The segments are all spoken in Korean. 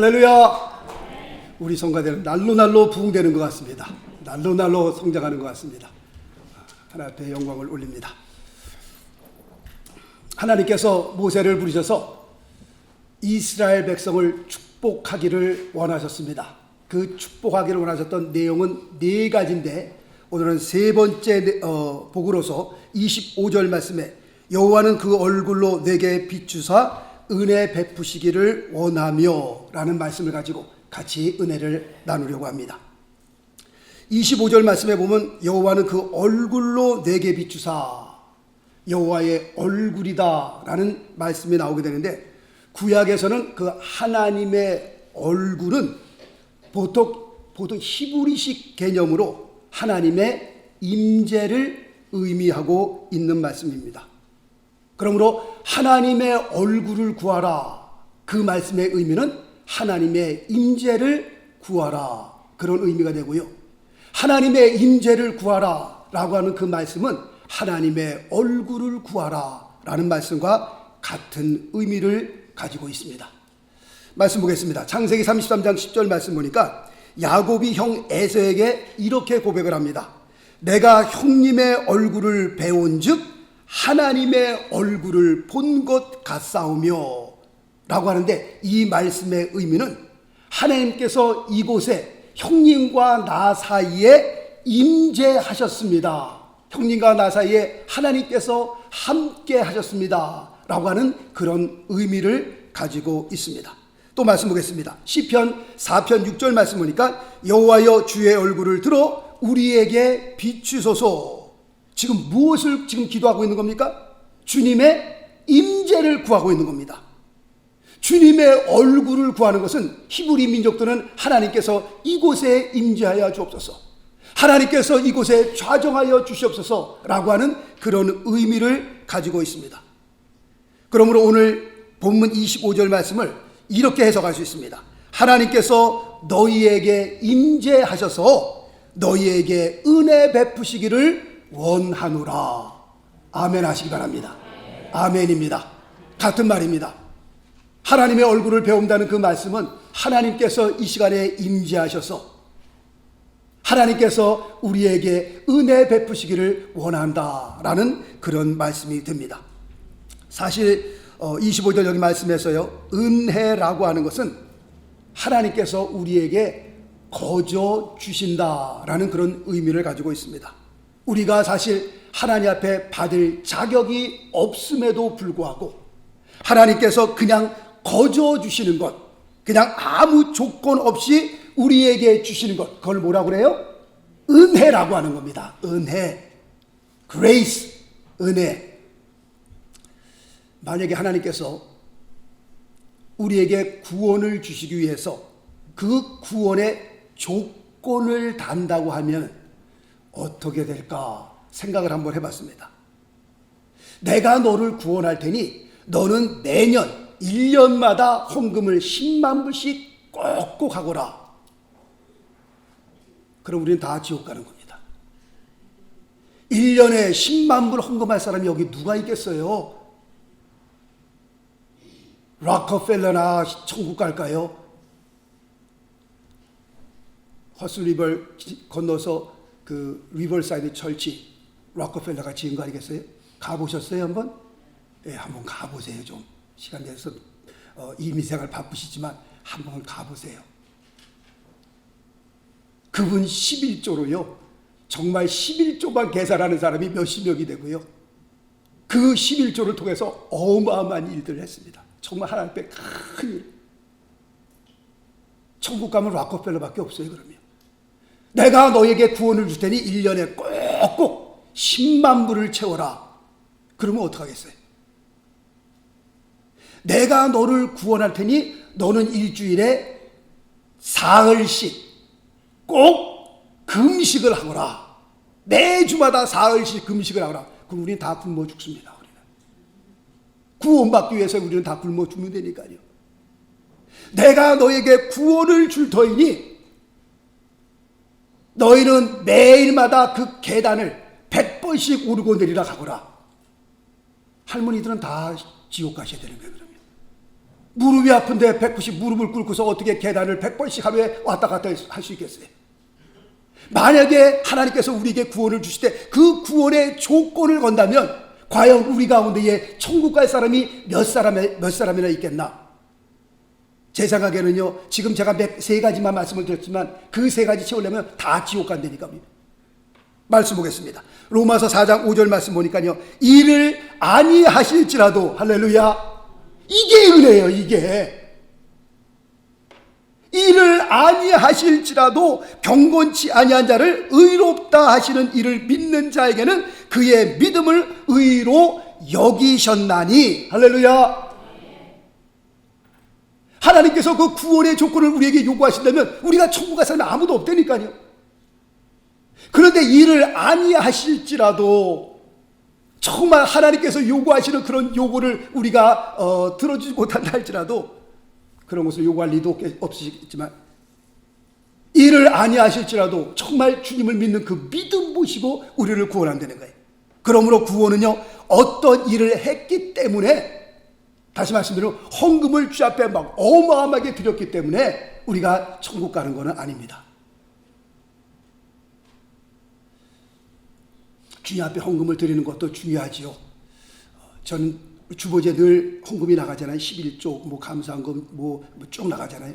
할렐루야. 우리 성가대는 날로 부흥되는 것 같습니다. 날로 성장하는 것 같습니다. 하나님 앞에 영광을 올립니다. 하나님께서 모세를 부르셔서 이스라엘 백성을 축복하기를 원하셨습니다. 그 축복하기를 원하셨던 내용은 네 가지인데 오늘은 세 번째 복으로서 25절 말씀에 여호와는 그 얼굴로 내게 비추사 은혜 베푸시기를 원하며 라는 말씀을 가지고 같이 은혜를 나누려고 합니다. 25절 말씀에 보면 여호와는 그 얼굴로 내게 비추사, 여호와의 얼굴이다 라는 말씀이 나오게 되는데, 구약에서는 그 하나님의 얼굴은 보통 히브리식 개념으로 하나님의 임재를 의미하고 있는 말씀입니다. 그러므로 하나님의 얼굴을 구하라, 그 말씀의 의미는 하나님의 임재를 구하라, 그런 의미가 되고요. 하나님의 임재를 구하라 라고 하는 그 말씀은 하나님의 얼굴을 구하라 라는 말씀과 같은 의미를 가지고 있습니다. 말씀 보겠습니다. 창세기 33장 10절 말씀 보니까 야곱이 형 에서에게 이렇게 고백을 합니다. 내가 형님의 얼굴을 배운 즉 하나님의 얼굴을 본 것 같사오며 라고 하는데, 이 말씀의 의미는 하나님께서 이곳에 형님과 나 사이에 임재하셨습니다. 형님과 나 사이에 하나님께서 함께 하셨습니다 라고 하는 그런 의미를 가지고 있습니다. 또 말씀 보겠습니다. 시편 4편 6절 말씀 보니까 여호와여 주의 얼굴을 들어 우리에게 비추소서. 지금 무엇을 기도하고 있는 겁니까? 주님의 임재를 구하고 있는 겁니다. 주님의 얼굴을 구하는 것은 히브리 민족들은 하나님께서 이곳에 임재하여 주옵소서, 하나님께서 이곳에 좌정하여 주시옵소서 라고 하는 그런 의미를 가지고 있습니다. 그러므로 오늘 본문 25절 말씀을 이렇게 해석할 수 있습니다. 하나님께서 너희에게 임재하셔서 너희에게 은혜 베푸시기를 원하노라. 아멘 하시기 바랍니다. 아멘입니다. 같은 말입니다. 하나님의 얼굴을 배운다는 그 말씀은 하나님께서 이 시간에 임재하셔서 하나님께서 우리에게 은혜 베푸시기를 원한다라는 그런 말씀이 됩니다. 사실 25절 여기 말씀에서요, 은혜라고 하는 것은 하나님께서 우리에게 거저 주신다라는 그런 의미를 가지고 있습니다. 우리가 사실 하나님 앞에 받을 자격이 없음에도 불구하고 하나님께서 그냥 거저 주시는 것, 그냥 아무 조건 없이 우리에게 주시는 것, 그걸 뭐라고 그래요? 은혜라고 하는 겁니다. 은혜, grace, 은혜. 만약에 하나님께서 우리에게 구원을 주시기 위해서 그 구원의 조건을 단다고 하면 어떻게 될까 생각을 한번 해봤습니다. 내가 너를 구원할 테니 너는 매년 1년마다 헌금을 10만 불씩 꼭꼭 하거라. 그럼 우리는 다 지옥 가는 겁니다. 1년에 10만 불 헌금할 사람이 여기 누가 있겠어요? 락커펠러나 천국 갈까요? 허슬리버 건너서 그 리버사이드 철치 락커펠러가 지은 거 아니겠어요? 가보셨어요 한번? 예, 한번 가보세요. 좀 시간 내서 이민생활 바쁘시지만 한번 가보세요. 그분 11조로요 정말 11조만 계산하는 사람이 몇십 명이 되고요, 그 11조를 통해서 어마어마한 일들을 했습니다. 정말 하나님 앞에 큰 일. 천국 가면 락커펠러밖에 없어요. 그러면 내가 너에게 구원을 줄 테니 1년에 꼭꼭 10만 불을 채워라. 그러면 어떡하겠어요? 내가 너를 구원할 테니 너는 일주일에 사흘씩 꼭 금식을 하거라. 매주마다 사흘씩 금식을 하거라. 그럼 우리는 다 굶어 죽습니다. 우리는 구원받기 위해서 우리는 다 굶어 죽는 데니까요. 내가 너에게 구원을 줄 터이니 너희는 매일마다 그 계단을 100번씩 오르고 내리라 가거라. 할머니들은 다 지옥 가셔야 되는 거예요. 그러면 무릎이 아픈데 190 무릎을 꿇고서 어떻게 계단을 100번씩 하루에 왔다 갔다 할 수 있겠어요? 만약에 하나님께서 우리에게 구원을 주실 때 그 구원의 조건을 건다면 과연 우리 가운데에 천국 갈 사람이 몇 사람이나 있겠나? 제 생각에는요, 지금 제가 세 가지만 말씀을 드렸지만 그 세 가지 채우려면 다 지옥 간다니까. 말씀 보겠습니다. 로마서 4장 5절 말씀 보니까요, 이를 아니하실지라도, 할렐루야, 이게 은혜예요. 이게 이를 아니하실지라도 경건치 아니한 자를 의롭다 하시는 이를 믿는 자에게는 그의 믿음을 의로 여기셨나니, 할렐루야. 하나님께서 그 구원의 조건을 우리에게 요구하신다면 우리가 천국 갈 사람이 아무도 없다니까요. 그런데 이를 아니하실지라도, 정말 하나님께서 요구하시는 그런 요구를 우리가 들어주지 못한다 할지라도, 그런 것을 요구할 리도 없으시겠지만, 이를 아니하실지라도 정말 주님을 믿는 그 믿음 보시고 우리를 구원한다는 거예요. 그러므로 구원은요, 어떤 일을 했기 때문에, 다시 말씀드리면 헌금을 주 앞에 막 어마어마하게 드렸기 때문에 우리가 천국 가는 것은 아닙니다. 주님 앞에 헌금을 드리는 것도 중요하지요. 저는 주보제 늘 헌금이 나가잖아요. 11조, 뭐 감사헌금 쭉 나가잖아요.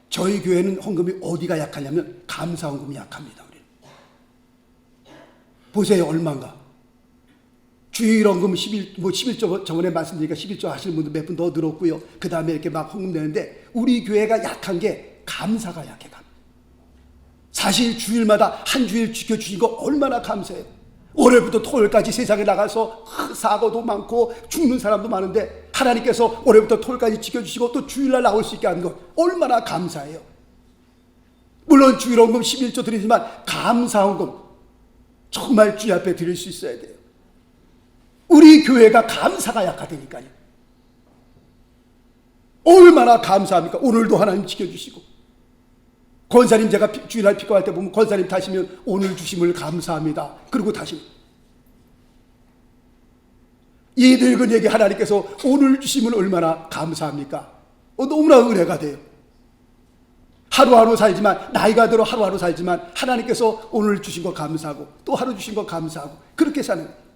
저희 교회는 헌금이 어디가 약하냐면 감사헌금이 약합니다. 우리는. 보세요, 얼마인가. 주일헌금 11조, 저번에 말씀드리니까 11조 하시는 분들 몇 분 더 늘었고요. 그 다음에 이렇게 막 헌금 내는데, 우리 교회가 약한 게 감사가 약해. 사실 주일마다 한 주일 지켜주신 거 얼마나 감사해요. 월요일부터 토요일까지 세상에 나가서 사고도 많고 죽는 사람도 많은데, 하나님께서 월요일부터 토요일까지 지켜주시고 또 주일날 나올 수 있게 하는 것 얼마나 감사해요. 물론 주일헌금 11조 드리지만 감사헌금 정말 주님 앞에 드릴 수 있어야 돼요. 우리 교회가 감사가 약하다니까요. 얼마나 감사합니까? 오늘도 하나님 지켜주시고, 권사님, 제가 주일날 피고할 때 보면 권사님 타시면 오늘 주심을 감사합니다. 그리고 다시 이 늙은이에게 하나님께서 오늘 주심을 얼마나 감사합니까? 너무나 은혜가 돼요. 하루하루 살지만, 나이가 들어 하루하루 살지만 하나님께서 오늘 주신 거 감사하고 또 하루 주신 거 감사하고, 그렇게 사는 거예요.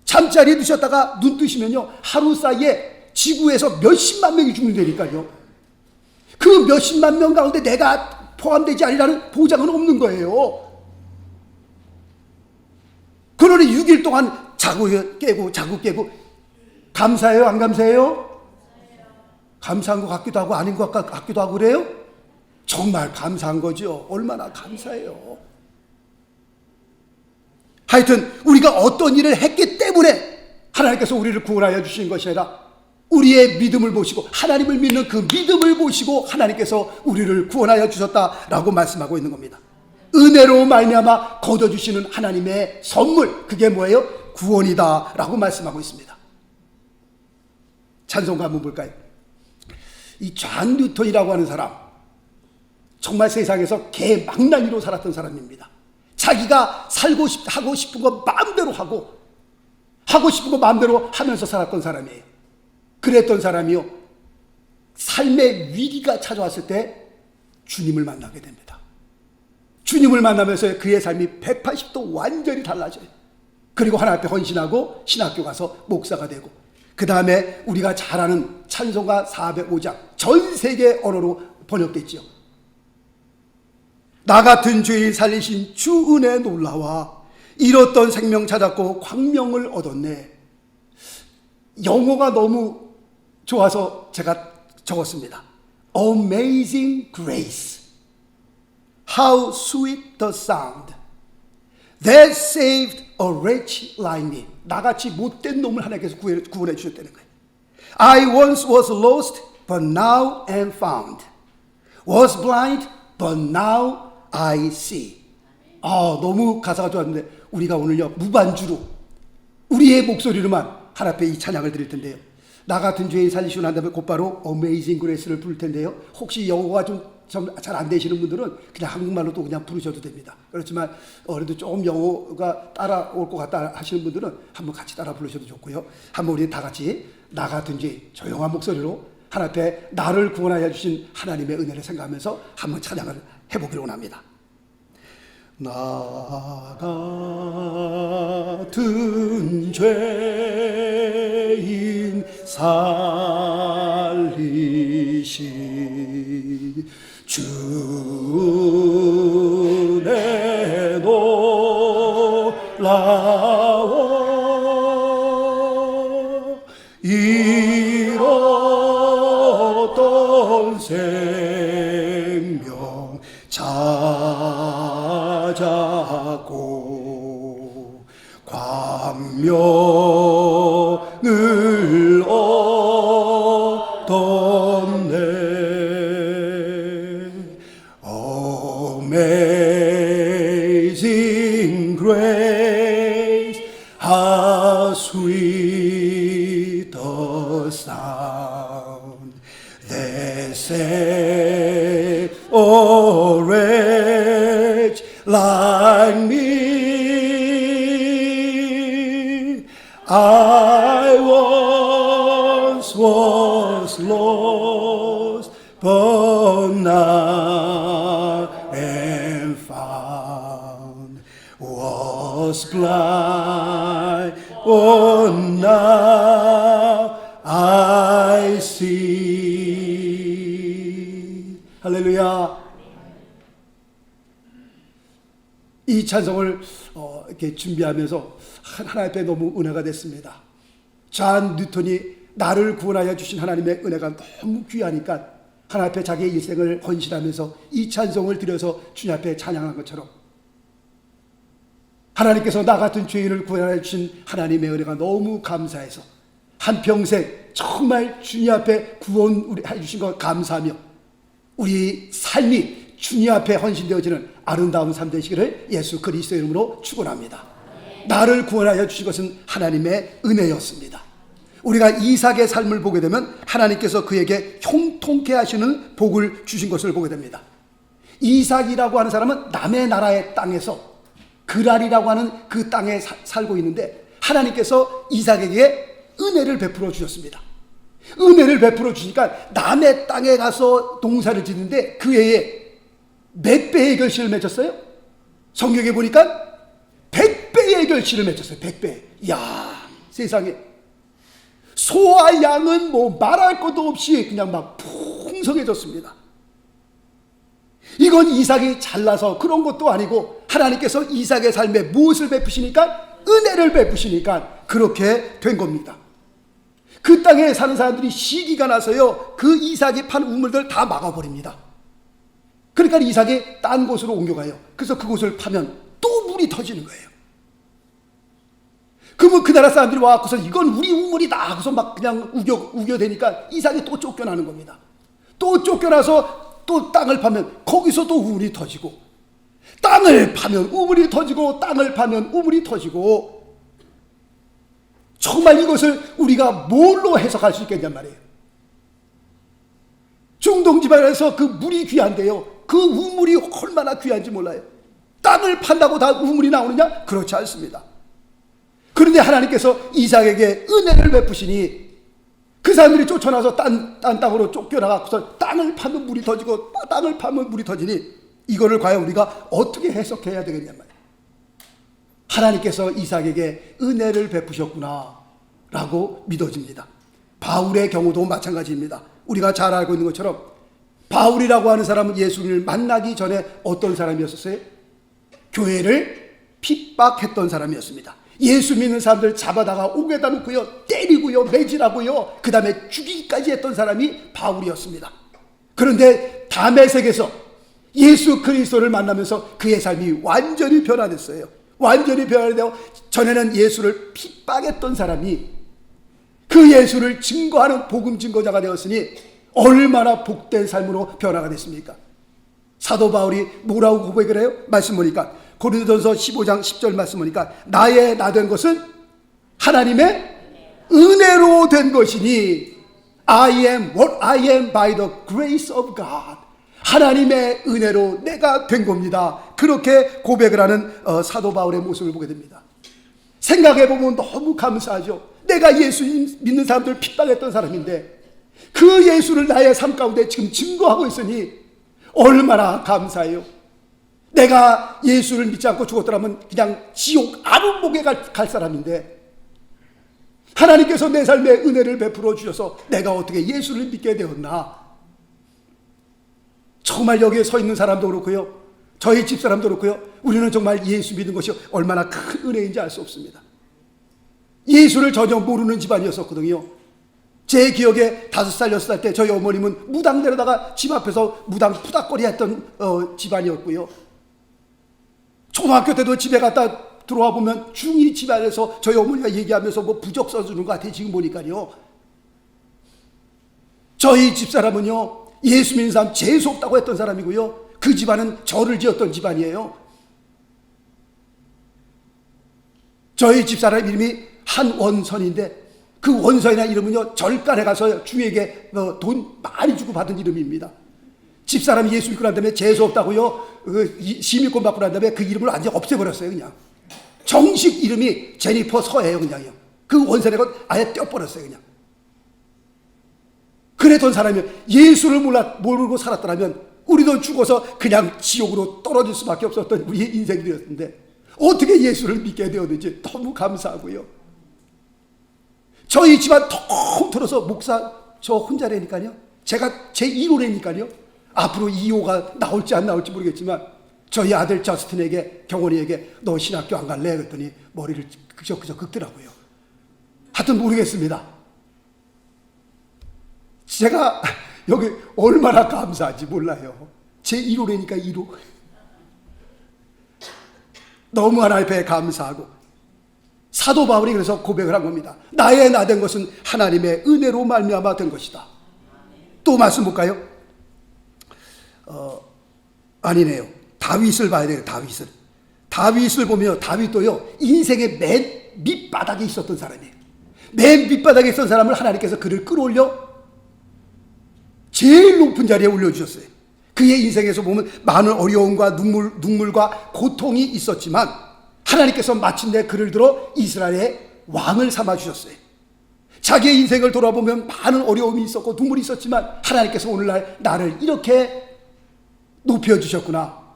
잠자리에 드셨다가 눈 뜨시면요, 하루 사이에 지구에서 몇십만 명이 죽는다니까요. 그 몇십만 명 가운데 내가 포함되지 않으라는 보장은 없는 거예요. 그러니 6일 동안 자고 깨고 감사해요? 안 감사해요? 감사한 것 같기도 하고 아닌 것 같기도 하고 그래요? 정말 감사한 거죠. 얼마나 감사해요. 하여튼 우리가 어떤 일을 했기 때문에 하나님께서 우리를 구원하여 주신 것이 아니라, 우리의 믿음을 보시고, 하나님을 믿는 그 믿음을 보시고 하나님께서 우리를 구원하여 주셨다라고 말씀하고 있는 겁니다. 은혜로 말미암아 거둬주시는 하나님의 선물, 그게 뭐예요? 구원이다 라고 말씀하고 있습니다. 찬송가 한번 볼까요? 이 존 뉴턴이라고 하는 사람, 정말 세상에서 개망나니로 살았던 사람입니다. 자기가 하고 싶은 거 마음대로 하고 싶은 거 마음대로 하면서 살았던 사람이에요. 그랬던 사람이요, 삶의 위기가 찾아왔을 때 주님을 만나게 됩니다. 주님을 만나면서 그의 삶이 180도 완전히 달라져요. 그리고 하나님 앞에 헌신하고 신학교 가서 목사가 되고, 그 다음에 우리가 잘 아는 찬송가 405장 전 세계 언어로 번역됐죠. 나 같은 죄인 살리신 주 은혜 놀라와 잃었던 생명 찾았고 광명을 얻었네. 영어가 너무 좋아서 제가 적었습니다. Amazing grace, how sweet the sound that saved a wretch like me. 나같이 못된 놈을 하나님께서 구원해 주셨다는 거예요. I once was lost, but now am found. Was blind, but now I see. 너무 가사가 좋았는데, 우리가 오늘요 무반주로 우리의 목소리로만 하나님 앞에 이 찬양을 드릴 텐데요. 나 같은 죄인 살리시고 난 다음에 곧바로 Amazing Grace를 부를 텐데요. 혹시 영어가 좀 좀 잘 안 되시는 분들은 그냥 한국말로도 그냥 부르셔도 됩니다. 그렇지만 그래도 조금 영어가 따라올 것 같다 하시는 분들은 한번 같이 따라 부르셔도 좋고요. 한번 우리 다 같이 나 같은지 조용한 목소리로 하나님 앞에 나를 구원하여 주신 하나님의 은혜를 생각하면서 한번 찬양을 해보기로 원합니다. 나 같은 죄인 살리시 주 은혜 놀라워 잃었던 생명 찾았고 광명을 얻었네. Amazing grace, how sweet the sound that saved a wretch like me. I once was lost, but now am found. Was blind, but now I see. 할렐루야. 이 찬송을 이렇게 준비하면서 하나님 앞에 너무 은혜가 됐습니다. 존 뉴턴이 나를 구원하여 주신 하나님의 은혜가 너무 귀하니까 하나님 앞에 자기의 일생을 헌신하면서 이 찬송을 드려서 주님 앞에 찬양한 것처럼 하나님께서 나 같은 죄인을 구원하여 주신 하나님의 은혜가 너무 감사해서 한평생 정말 주님 앞에 구원해 주신 것 감사하며 우리 삶이 주님 앞에 헌신되어지는 아름다운 삶 되시기를 예수 그리스도의 이름으로 축원합니다. 나를 구원하여 주신 것은 하나님의 은혜였습니다. 우리가 이삭의 삶을 보게 되면 하나님께서 그에게 형통케 하시는 복을 주신 것을 보게 됩니다. 이삭이라고 하는 사람은 남의 나라의 땅에서 그랄이라고 하는 그 땅에 살고 있는데 하나님께서 이삭에게 은혜를 베풀어 주셨습니다. 은혜를 베풀어 주니까 남의 땅에 가서 농사를 짓는데 그 해에 몇 배의 결실을 맺었어요? 성경에 보니까 100배의 결실을 맺었어요. 100배. 이야, 세상에. 소와 양은 뭐 말할 것도 없이 그냥 막 풍성해졌습니다. 이건 이삭이 잘나서 그런 것도 아니고 하나님께서 이삭의 삶에 무엇을 베푸시니까? 은혜를 베푸시니까 그렇게 된 겁니다. 그 땅에 사는 사람들이 시기가 나서요, 그 이삭이 판 우물들 다 막아버립니다. 그러니까 이삭이 딴 곳으로 옮겨가요. 그래서 그곳을 파면 또 물이 터지는 거예요. 그러면 그 나라 사람들이 와갖고서 이건 우리 우물이다 하고서 막 그냥 우겨대니까 이삭이 또 쫓겨나는 겁니다. 또 쫓겨나서 또 땅을 파면 거기서 또 우물이 터지고, 땅을 파면 우물이 터지고, 땅을 파면 우물이 터지고, 정말 이것을 우리가 뭘로 해석할 수 있겠냔 말이에요. 중동 지방에서 그 물이 귀한데요, 그 우물이 얼마나 귀한지 몰라요. 땅을 판다고 다 우물이 나오느냐? 그렇지 않습니다. 그런데 하나님께서 이삭에게 은혜를 베푸시니 그 사람들이 쫓아나서 딴 땅으로 쫓겨나가서 땅을 파면 물이 터지고 땅을 파면 물이 터지니 이거를 과연 우리가 어떻게 해석해야 되겠냐 말이에요. 하나님께서 이삭에게 은혜를 베푸셨구나 라고 믿어집니다. 바울의 경우도 마찬가지입니다. 우리가 잘 알고 있는 것처럼 바울이라고 하는 사람은 예수님을 만나기 전에 어떤 사람이었었어요? 교회를 핍박했던 사람이었습니다. 예수 믿는 사람들 잡아다가 옥에다 놓고요, 때리고요, 매질하고요, 그 다음에 죽이기까지 했던 사람이 바울이었습니다. 그런데 다메섹에서 예수 그리스도를 만나면서 그의 삶이 완전히 변화됐어요. 완전히 변화되어 전에는 예수를 핍박했던 사람이 그 예수를 증거하는 복음 증거자가 되었으니 얼마나 복된 삶으로 변화가 됐습니까? 사도 바울이 뭐라고 고백을 해요? 말씀 보니까 고린도전서 15장 10절 말씀 보니까 나의 나 된 것은 하나님의 은혜로 된 것이니 I am what I am by the grace of God. 하나님의 은혜로 내가 된 겁니다. 그렇게 고백을 하는 사도 바울의 모습을 보게 됩니다. 생각해보면 너무 감사하죠. 내가 예수 믿는 사람들 핍박했던 사람인데 그 예수를 나의 삶 가운데 지금 증거하고 있으니 얼마나 감사해요. 내가 예수를 믿지 않고 죽었더라면 그냥 지옥 아름목에 갈 사람인데 하나님께서 내 삶에 은혜를 베풀어 주셔서 내가 어떻게 예수를 믿게 되었나. 정말 여기에 서 있는 사람도 그렇고요, 저희 집사람도 그렇고요, 우리는 정말 예수 믿는 것이 얼마나 큰 은혜인지 알 수 없습니다. 예수를 전혀 모르는 집안이었었거든요. 제 기억에 5살, 6살 때 저희 어머님은 무당 데려다가 집 앞에서 무당 푸닥거리 했던 집안이었고요. 초등학교 때도 집에 갔다 들어와 보면 중이 집안에서 저희 어머니가 얘기하면서 뭐 부적 써주는 것 같아요. 지금 보니까요. 저희 집사람은요, 예수 믿는 사람 재수 없다고 했던 사람이고요, 그 집안은 절을 지었던 집안이에요. 저희 집사람 이름이 한원선인데 그 원선이라는 이름은요, 절간에 가서 주에게 돈 많이 주고 받은 이름입니다. 집사람이 예수 믿고 난 다음에 재수 없다고요, 시민권 받고 난 다음에 그 이름을 완전히 없애버렸어요. 그냥 정식 이름이 제니퍼 서예요. 그냥요. 그 원선에 아예 떼어버렸어요. 그냥. 그랬던 사람이 예수를 모르고 살았더라면 우리도 죽어서 그냥 지옥으로 떨어질 수밖에 없었던 우리의 인생이 되었는데 어떻게 예수를 믿게 되었는지 너무 감사하고요. 저희 집안 통틀어서 목사 저 혼자라니까요. 제가 제 1호라니까요. 앞으로 2호가 나올지 안 나올지 모르겠지만 저희 아들 저스틴에게, 경원이에게 너 신학교 안 갈래? 그랬더니 머리를 그저 긁더라고요. 하여튼 모르겠습니다. 제가 여기 얼마나 감사한지 몰라요. 제 1호라니까 1호. 너무 하나님 앞에 감사하고, 사도 바울이 그래서 고백을 한 겁니다. 나의 나 된 것은 하나님의 은혜로 말미암아 된 것이다. 또 말씀 볼까요? 아니네요. 다윗을 봐야 돼요. 다윗을 보면 다윗도요, 인생의 맨 밑바닥에 있었던 사람이에요. 맨 밑바닥에 있었던 사람을 하나님께서 그를 끌어올려 제일 높은 자리에 올려주셨어요. 그의 인생에서 보면 많은 어려움과 눈물과 고통이 있었지만 하나님께서 마침내 그를 들어 이스라엘의 왕을 삼아주셨어요. 자기의 인생을 돌아보면 많은 어려움이 있었고 눈물이 있었지만 하나님께서 오늘날 나를 이렇게 높여주셨구나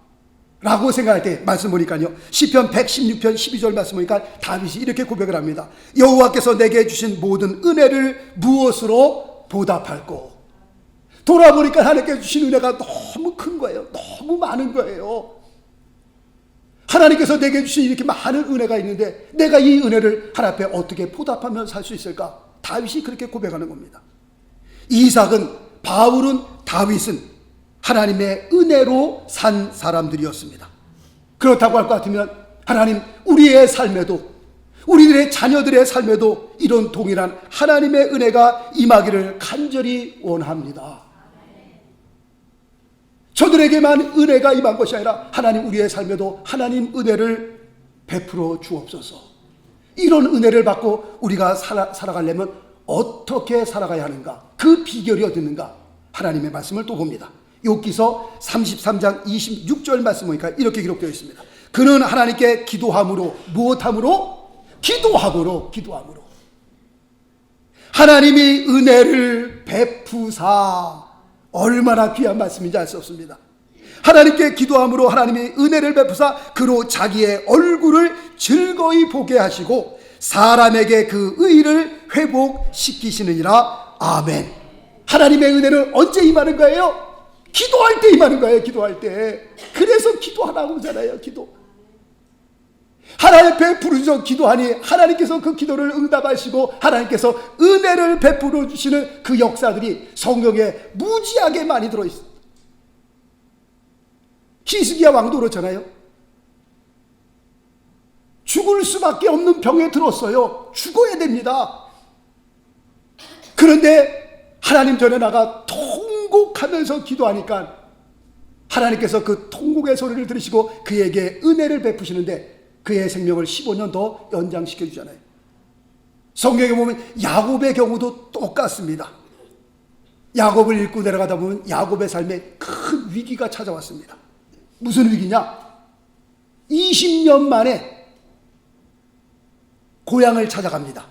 라고 생각할 때 말씀 보니까요, 시편 116편 12절 말씀 보니까 다윗이 이렇게 고백을 합니다. 여호와께서 내게 주신 모든 은혜를 무엇으로 보답할꼬. 돌아보니까 하나님께서 주신 은혜가 너무 큰 거예요. 너무 많은 거예요. 하나님께서 내게 주신 이렇게 많은 은혜가 있는데 내가 이 은혜를 하나님 앞에 어떻게 보답하며 살 수 있을까? 다윗이 그렇게 고백하는 겁니다. 이삭은, 바울은, 다윗은 하나님의 은혜로 산 사람들이었습니다. 그렇다고 할 것 같으면 하나님, 우리의 삶에도, 우리들의 자녀들의 삶에도 이런 동일한 하나님의 은혜가 임하기를 간절히 원합니다. 저들에게만 은혜가 임한 것이 아니라 하나님, 우리의 삶에도 하나님 은혜를 베풀어 주옵소서. 이런 은혜를 받고 우리가 살아가려면 어떻게 살아가야 하는가? 그 비결이 어디 있는가? 하나님의 말씀을 또 봅니다. 욥기서 33장 26절 말씀 보니까 이렇게 기록되어 있습니다. 그는 하나님께 기도함으로, 무엇함으로? 기도함으로. 하나님이 은혜를 베푸사. 얼마나 귀한 말씀인지 알 수 없습니다. 하나님께 기도함으로 하나님이 은혜를 베푸사 그로 자기의 얼굴을 즐거이 보게 하시고 사람에게 그 의를 회복시키시느니라. 아멘. 하나님의 은혜는 언제 임하는 거예요? 기도할 때 임하는 거예요. 기도할 때. 그래서 기도하라고 하잖아요. 기도. 하나님 앞에 부르짖어 기도하니 하나님께서 그 기도를 응답하시고 하나님께서 은혜를 베풀어 주시는 그 역사들이 성경에 무지하게 많이 들어있어요. 히스기야 왕도 그렇잖아요. 죽을 수밖에 없는 병에 들었어요. 죽어야 됩니다. 그런데 하나님 전에 나가 통곡하면서 기도하니까 하나님께서 그 통곡의 소리를 들으시고 그에게 은혜를 베푸시는데 그의 생명을 15년 더 연장시켜 주잖아요. 성경에 보면 야곱의 경우도 똑같습니다. 야곱을 읽고 내려가다 보면 야곱의 삶에 큰 위기가 찾아왔습니다. 무슨 위기냐? 20년 만에 고향을 찾아갑니다.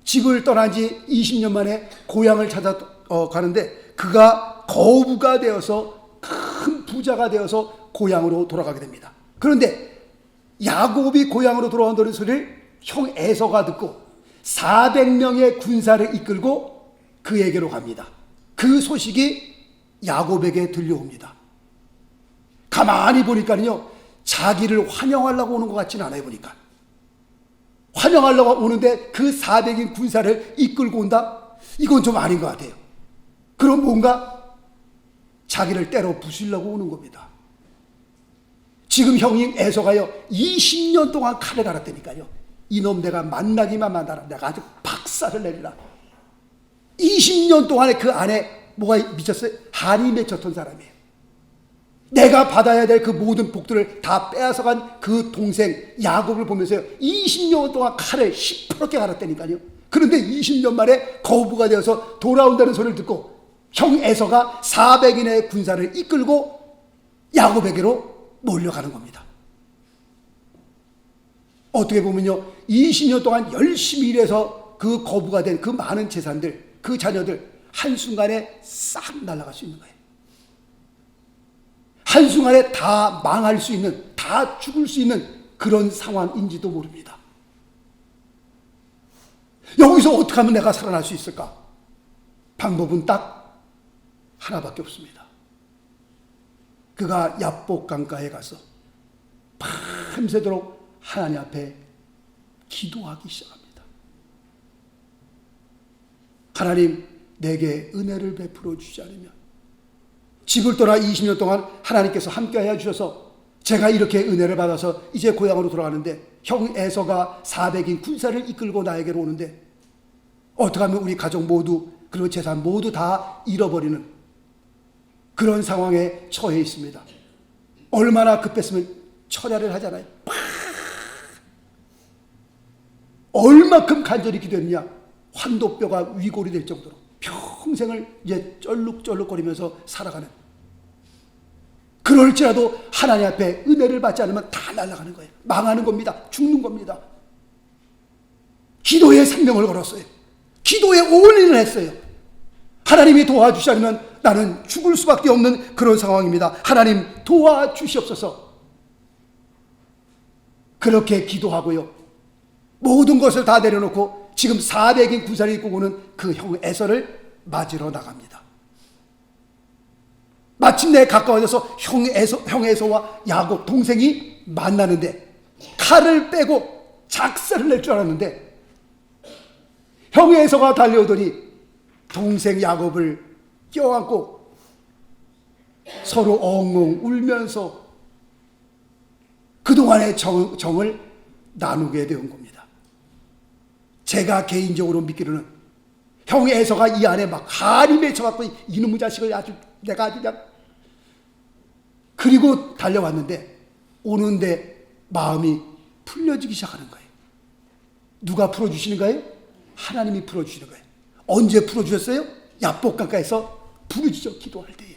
집을 떠난 지 20년 만에 고향을 찾아가는데 그가 거부가 되어서 큰 부자가 되어서 고향으로 돌아가게 됩니다. 그런데 야곱이 고향으로 돌아온다는 소리를 형 에서가 듣고 400명의 군사를 이끌고 그에게로 갑니다. 그 소식이 야곱에게 들려옵니다. 가만히 보니까요, 자기를 환영하려고 오는 것 같지는 않아요. 보니까 환영하려고 오는데 그 400인 군사를 이끌고 온다? 이건 좀 아닌 것 같아요. 그럼 뭔가 자기를 때려 부수려고 오는 겁니다. 지금 형인 에서가요 20년 동안 칼을 갈았다니까요. 이놈 내가 만나기만 만나라. 내가 아주 박살을 내리라. 20년 동안에 그 안에 뭐가 미쳤어요? 한이 맺혔던 사람이에요. 내가 받아야 될 그 모든 복들을 다 빼앗아간 그 동생 야곱을 보면서요 20년 동안 칼을 시퍼렇게 갈았다니까요. 그런데 20년 만에 거부가 되어서 돌아온다는 소리를 듣고 형 에서가 400인의 군사를 이끌고 야곱에게로 몰려가는 겁니다. 어떻게 보면요 20년 동안 열심히 일해서 그 거부가 된 그 많은 재산들, 그 자녀들 한순간에 싹 날아갈 수 있는 거예요. 한순간에 다 망할 수 있는, 다 죽을 수 있는 그런 상황인지도 모릅니다. 여기서 어떻게 하면 내가 살아날 수 있을까? 방법은 딱 하나밖에 없습니다. 그가 야복 강가에 가서 밤새도록 하나님 앞에 기도하기 시작합니다. 하나님, 내게 은혜를 베풀어 주지 않으면, 집을 떠나 20년 동안 하나님께서 함께하여 주셔서 제가 이렇게 은혜를 받아서 이제 고향으로 돌아가는데 형 에서가 400인 군사를 이끌고 나에게로 오는데 어떻게 하면 우리 가족 모두 그리고 재산 모두 다 잃어버리는 그런 상황에 처해 있습니다. 얼마나 급했으면 철야를 하잖아요. 얼마큼 간절히 기도했느냐. 환도뼈가 위골이 될 정도로 평생을 이제 쩔룩쩔룩거리면서 살아가는, 그럴지라도 하나님 앞에 은혜를 받지 않으면 다 날아가는 거예요. 망하는 겁니다. 죽는 겁니다. 기도에 생명을 걸었어요. 기도에 올인을 했어요. 하나님이 도와주지 않으면 나는 죽을 수밖에 없는 그런 상황입니다. 하나님 도와주시옵소서. 그렇게 기도하고요, 모든 것을 다 내려놓고 지금 400인 군사를 입고 오는 그 형 에서를 맞으러 나갑니다. 마침내 가까워져서 형 에서와 야곱 동생이 만나는데 칼을 빼고 작살을 낼 줄 알았는데 형 에서가 달려오더니 동생 야곱을 껴안고 서로 엉엉 울면서 그동안의 정을 나누게 된 겁니다. 제가 개인적으로 믿기로는 형 에서가 이 안에 막 한이 맺혀갖고 이놈의 자식을 내가 아주 그냥, 그리고 달려왔는데 오는데 마음이 풀려지기 시작하는 거예요. 누가 풀어주시는 거예요? 하나님이 풀어주시는 거예요. 언제 풀어주셨어요? 야복강가에서 부르짖어 기도할 때에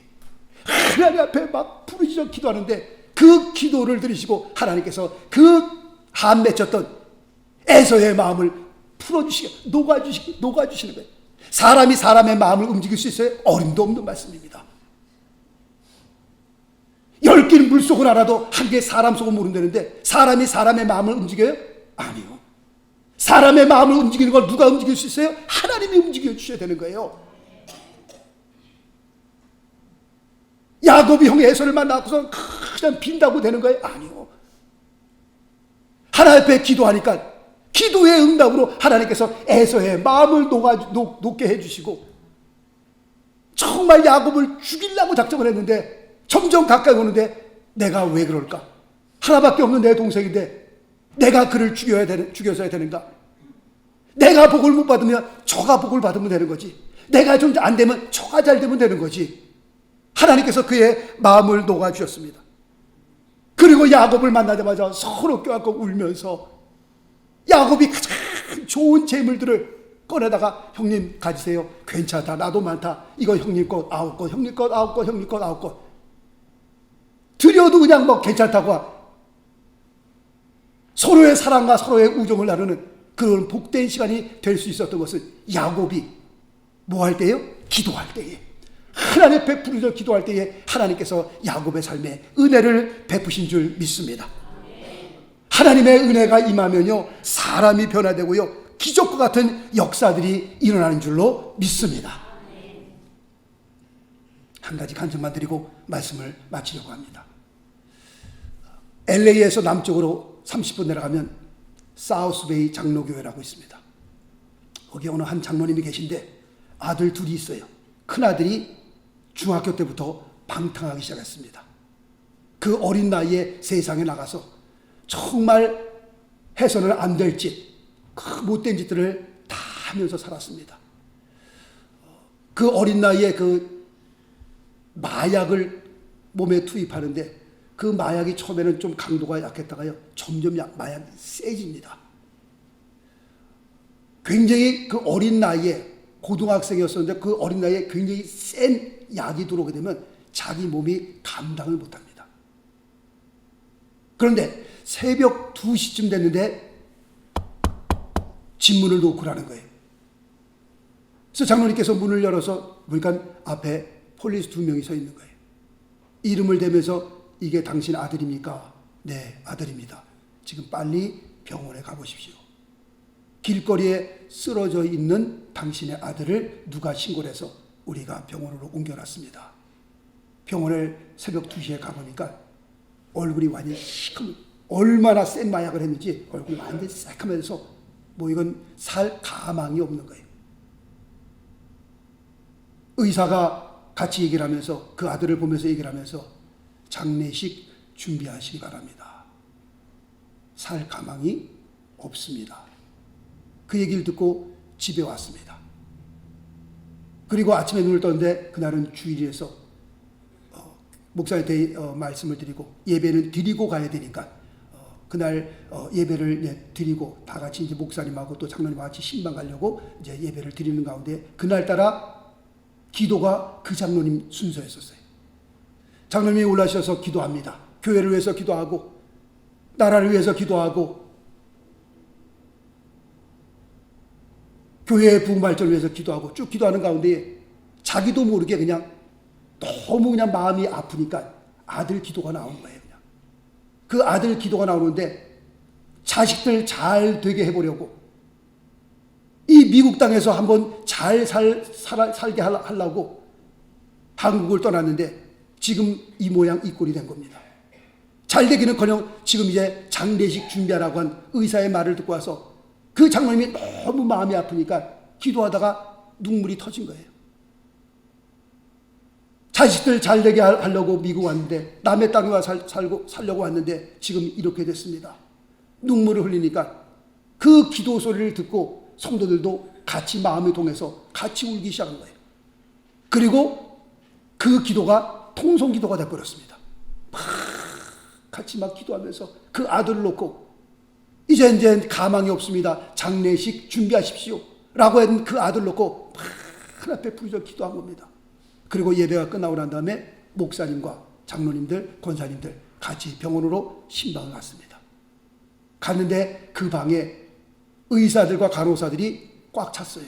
하나님 앞에 막 부르짖어 기도하는데 그 기도를 들으시고 하나님께서 그 한 맺혔던 에서의 마음을 풀어주시게 녹아주시는 거예요. 사람이 사람의 마음을 움직일 수 있어요? 어림도 없는 말씀입니다. 10개는 물속을 알아도 한 개 사람 속을 모른다는데 사람이 사람의 마음을 움직여요? 아니요. 사람의 마음을 움직이는 걸 누가 움직일 수 있어요? 하나님이 움직여 주셔야 되는 거예요. 야곱이 형 에서를 만나고서 그냥 빈다고 되는 거예요? 아니요. 하나님 앞에 기도하니까 기도의 응답으로 하나님께서 에서의 마음을 녹게 해주시고 정말 야곱을 죽이려고 작정을 했는데 점점 가까이 오는데 내가 왜 그럴까? 하나밖에 없는 내 동생인데 내가 그를 죽여서야 되는가? 내가 복을 못 받으면 저가 복을 받으면 되는 거지. 내가 좀 안 되면 저가 잘 되면 되는 거지. 하나님께서 그의 마음을 녹아주셨습니다. 그리고 야곱을 만나자마자 서로 껴안고 울면서 야곱이 가장 좋은 재물들을 꺼내다가 형님 가지세요. 괜찮다. 나도 많다. 이거 형님 것 9것, 형님 것 9것, 형님 것 9것. 드려도 그냥 뭐 괜찮다고 서로의 사랑과 서로의 우정을 나누는 그런 복된 시간이 될 수 있었던 것은 야곱이 뭐 할 때요? 기도할 때에, 하나님 베푸려 기도할 때에 하나님께서 야곱의 삶에 은혜를 베푸신 줄 믿습니다. 하나님의 은혜가 임하면요, 사람이 변화되고요, 기적과 같은 역사들이 일어나는 줄로 믿습니다. 한 가지 간증만 드리고 말씀을 마치려고 합니다. LA에서 남쪽으로 30분 내려가면 사우스베이 장로교회라고 있습니다. 거기 어느 한 장로님이 계신데 아들 둘이 있어요. 큰아들이 중학교 때부터 방탕하기 시작했습니다. 그 어린 나이에 세상에 나가서 정말 해서는 안 될 짓, 그 못된 짓들을 다 하면서 살았습니다. 그 어린 나이에 그 마약을 몸에 투입하는데 그 마약이 처음에는 좀 강도가 약했다가요, 점점 마약이 세집니다. 굉장히 그 어린 나이에, 고등학생이었었는데 그 어린 나이에 굉장히 센 약이 들어오게 되면 자기 몸이 감당을 못합니다. 그런데 새벽 2시쯤 됐는데 집문을 놓고라는 거예요. 그래서 장로님께서 문을 열어서 보니까 앞에 폴리스 2명이 서 있는 거예요. 이름을 대면서 이게 당신 아들입니까? 네, 아들입니다. 지금 빨리 병원에 가보십시오. 길거리에 쓰러져 있는 당신의 아들을 누가 신고를 해서 우리가 병원으로 옮겨놨습니다. 병원을 새벽 2시에 가보니까 얼굴이 완전히 시커먼, 얼마나 센 마약을 했는지 얼굴이 완전히 새카매서 뭐 이건 살 가망이 없는 거예요. 의사가 같이 얘기를 하면서 그 아들을 보면서 얘기를 하면서 장례식 준비하시기 바랍니다. 살 가망이 없습니다. 그 얘기를 듣고 집에 왔습니다. 그리고 아침에 눈을 떴는데 그날은 주일이어서 목사한테 말씀을 드리고 예배는 드리고 가야 되니까 그날 예배를 드리고 다 같이 이제 목사님하고 또 장로님과 같이 신방 가려고 이제 예배를 드리는 가운데 그날따라 기도가 그 장로님 순서였었어요. 장로님이 올라오셔서 기도합니다. 교회를 위해서 기도하고 나라를 위해서 기도하고 교회의 부흥 발전을 위해서 기도하고 쭉 기도하는 가운데 자기도 모르게 그냥 너무 그냥 마음이 아프니까 아들 기도가 나오는 거예요. 그냥. 그 아들 기도가 나오는데 자식들 잘 되게 해보려고 이 미국 땅에서 한번 잘 살게 하려고 한국을 떠났는데 지금 이 모양 이 꼴이 된 겁니다. 잘 되기는커녕 지금 이제 장례식 준비하라고 한 의사의 말을 듣고 와서 그 장로님이 너무 마음이 아프니까 기도하다가 눈물이 터진 거예요. 자식들 잘 되게 하려고 미국 왔는데 남의 땅에 와 살려고 왔는데 지금 이렇게 됐습니다. 눈물을 흘리니까 그 기도 소리를 듣고 성도들도 같이 마음이 동해서 같이 울기 시작한 거예요. 그리고 그 기도가 통성기도가 돼버렸습니다. 같이 막 기도하면서 그 아들을 놓고 이제 가망이 없습니다. 장례식 준비하십시오. 라고 한 그 아들 놓고 하나님께 부르짖어 기도한 겁니다. 그리고 예배가 끝나고 난 다음에 목사님과 장로님들, 권사님들 같이 병원으로 신방을 갔습니다. 갔는데 그 방에 의사들과 간호사들이 꽉 찼어요.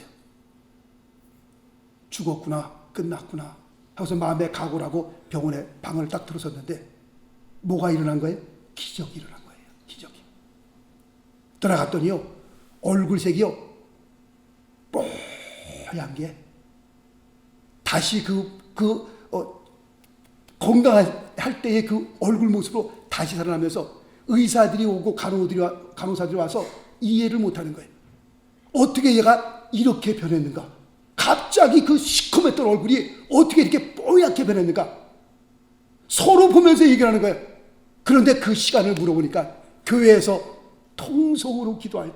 죽었구나, 끝났구나 하고서 마음에 각오를 하고 병원에 방을 딱 들어섰는데 뭐가 일어난 거예요? 기적이 일어난 거예요. 기적이. 들어갔더니요, 얼굴색이요, 뽀얀 게 다시 건강할 때의 그 얼굴 모습으로 다시 살아나면서 의사들이 오고 간호사들이 와서 이해를 못하는 거예요. 어떻게 얘가 이렇게 변했는가? 갑자기 그 시커맸던 얼굴이 어떻게 이렇게 뽀얗게 변했는가? 서로 보면서 얘기를 하는 거예요. 그런데 그 시간을 물어보니까 교회에서 통성으로 기도할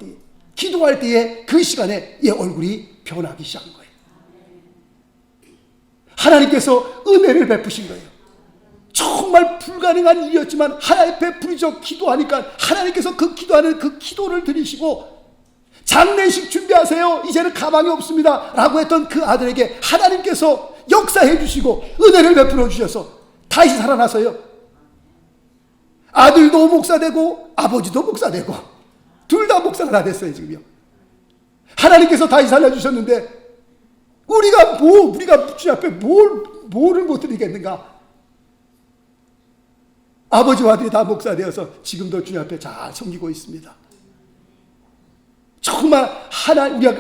때에 그 시간에 얘 얼굴이 변하기 시작한 거예요. 하나님께서 은혜를 베푸신 거예요. 정말 불가능한 일이었지만 하나님 앞에 부르짖어 기도하니까 하나님께서 그 기도하는 그 기도를 들으시고 장례식 준비하세요. 이제는 가망이 없습니다. 라고 했던 그 아들에게 하나님께서 역사해 주시고 은혜를 베풀어 주셔서 다시 살아나서요. 아들도 목사 되고 아버지도 목사 되고 둘 다 목사가 다 됐어요, 지금요. 하나님께서 다시 살려주셨는데 우리가 주님 앞에 뭐를 못 드리겠는가? 아버지와 아들이 다 목사 되어서 지금도 주님 앞에 잘 섬기고 있습니다. 정말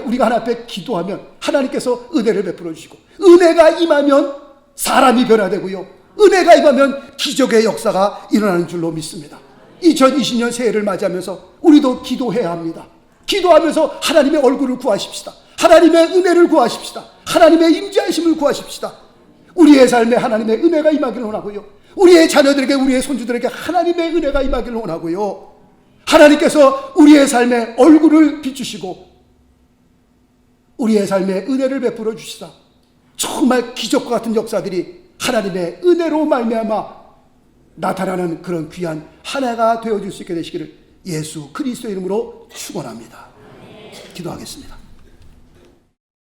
우리가 하나님 앞에 기도하면 하나님께서 은혜를 베풀어 주시고, 은혜가 임하면 사람이 변화되고요, 은혜가 임하면 기적의 역사가 일어나는 줄로 믿습니다. 2020년 새해를 맞이하면서 우리도 기도해야 합니다. 기도하면서 하나님의 얼굴을 구하십시다. 하나님의 은혜를 구하십시다. 하나님의 임재하심을 구하십시다. 우리의 삶에 하나님의 은혜가 임하기를 원하고요, 우리의 자녀들에게, 우리의 손주들에게 하나님의 은혜가 임하기를 원하고요, 하나님께서 우리의 삶에 얼굴을 비추시고 우리의 삶에 은혜를 베풀어 주시다. 정말 기적과 같은 역사들이 하나님의 은혜로 말미암아 나타나는 그런 귀한 한 해가 되어줄 수 있게 되시기를 예수 그리스도의 이름으로 축원합니다. 기도하겠습니다.